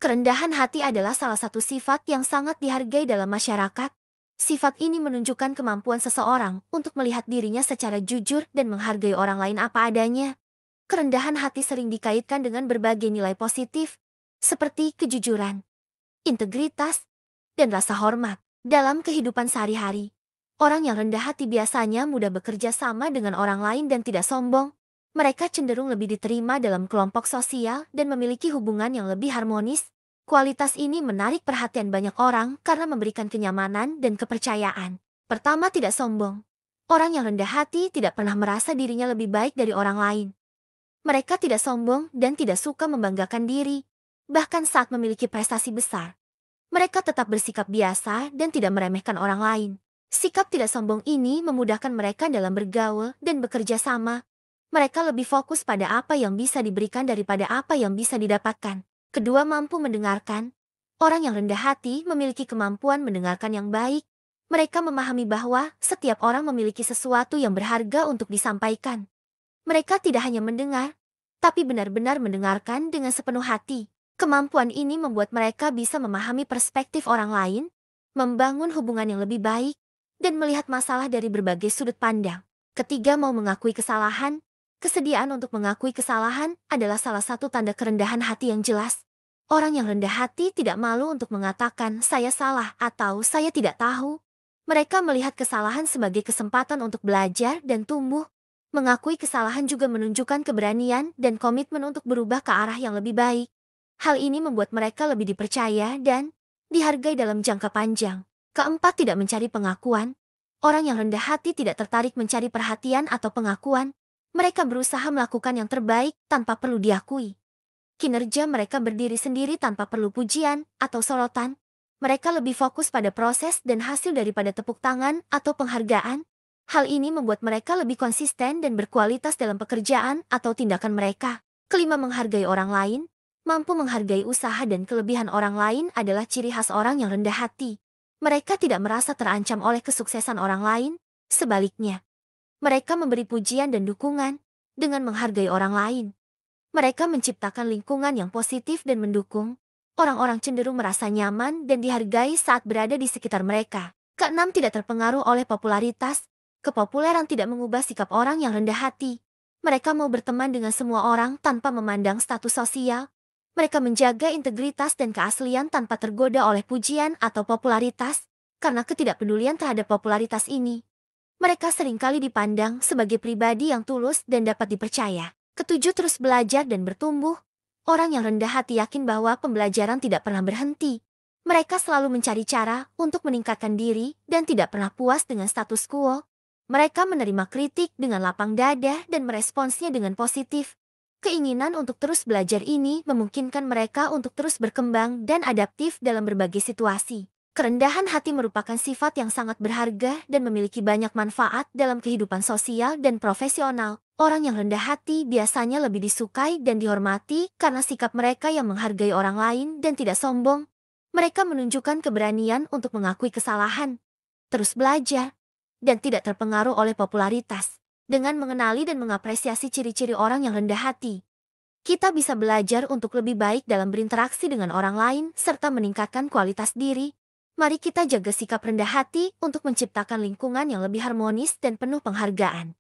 Kerendahan hati adalah salah satu sifat yang sangat dihargai dalam masyarakat. Sifat ini menunjukkan kemampuan seseorang untuk melihat dirinya secara jujur dan menghargai orang lain apa adanya. Kerendahan hati sering dikaitkan dengan berbagai nilai positif, seperti kejujuran, integritas, dan rasa hormat. Dalam kehidupan sehari-hari, orang yang rendah hati biasanya mudah bekerja sama dengan orang lain dan tidak sombong. Mereka cenderung lebih diterima dalam kelompok sosial dan memiliki hubungan yang lebih harmonis. Kualitas ini menarik perhatian banyak orang karena memberikan kenyamanan dan kepercayaan. Pertama, tidak sombong. Orang yang rendah hati tidak pernah merasa dirinya lebih baik dari orang lain. Mereka tidak sombong dan tidak suka membanggakan diri, bahkan saat memiliki prestasi besar. Mereka tetap bersikap biasa dan tidak meremehkan orang lain. Sikap tidak sombong ini memudahkan mereka dalam bergaul dan bekerja sama. Mereka lebih fokus pada apa yang bisa diberikan daripada apa yang bisa didapatkan. Kedua, mampu mendengarkan. Orang yang rendah hati memiliki kemampuan mendengarkan yang baik. Mereka memahami bahwa setiap orang memiliki sesuatu yang berharga untuk disampaikan. Mereka tidak hanya mendengar, tapi benar-benar mendengarkan dengan sepenuh hati. Kemampuan ini membuat mereka bisa memahami perspektif orang lain, membangun hubungan yang lebih baik, dan melihat masalah dari berbagai sudut pandang. Ketiga, mau mengakui kesalahan. Kesediaan untuk mengakui kesalahan adalah salah satu tanda kerendahan hati yang jelas. Orang yang rendah hati tidak malu untuk mengatakan "saya salah" atau "saya tidak tahu". Mereka melihat kesalahan sebagai kesempatan untuk belajar dan tumbuh. Mengakui kesalahan juga menunjukkan keberanian dan komitmen untuk berubah ke arah yang lebih baik. Hal ini membuat mereka lebih dipercaya dan dihargai dalam jangka panjang. Keempat, tidak mencari pengakuan. Orang yang rendah hati tidak tertarik mencari perhatian atau pengakuan. Mereka berusaha melakukan yang terbaik tanpa perlu diakui. Kinerja mereka berdiri sendiri tanpa perlu pujian atau sorotan. Mereka lebih fokus pada proses dan hasil daripada tepuk tangan atau penghargaan. Hal ini membuat mereka lebih konsisten dan berkualitas dalam pekerjaan atau tindakan mereka. Kelima, menghargai orang lain. Mampu menghargai usaha dan kelebihan orang lain adalah ciri khas orang yang rendah hati. Mereka tidak merasa terancam oleh kesuksesan orang lain. Sebaliknya, mereka memberi pujian dan dukungan dengan menghargai orang lain. Mereka menciptakan lingkungan yang positif dan mendukung. Orang-orang cenderung merasa nyaman dan dihargai saat berada di sekitar mereka. Keenam, tidak terpengaruh oleh popularitas. Kepopuleran tidak mengubah sikap orang yang rendah hati. Mereka mau berteman dengan semua orang tanpa memandang status sosial. Mereka menjaga integritas dan keaslian tanpa tergoda oleh pujian atau popularitas. Karena ketidakpedulian terhadap popularitas ini, mereka seringkali dipandang sebagai pribadi yang tulus dan dapat dipercaya. Ketujuh, terus belajar dan bertumbuh. Orang yang rendah hati yakin bahwa pembelajaran tidak pernah berhenti. Mereka selalu mencari cara untuk meningkatkan diri dan tidak pernah puas dengan status quo. Mereka menerima kritik dengan lapang dada dan meresponsnya dengan positif. Keinginan untuk terus belajar ini memungkinkan mereka untuk terus berkembang dan adaptif dalam berbagai situasi. Kerendahan hati merupakan sifat yang sangat berharga dan memiliki banyak manfaat dalam kehidupan sosial dan profesional. Orang yang rendah hati biasanya lebih disukai dan dihormati karena sikap mereka yang menghargai orang lain dan tidak sombong. Mereka menunjukkan keberanian untuk mengakui kesalahan, terus belajar, dan tidak terpengaruh oleh popularitas. Dengan mengenali dan mengapresiasi ciri-ciri orang yang rendah hati, kita bisa belajar untuk lebih baik dalam berinteraksi dengan orang lain serta meningkatkan kualitas diri. Mari kita jaga sikap rendah hati untuk menciptakan lingkungan yang lebih harmonis dan penuh penghargaan.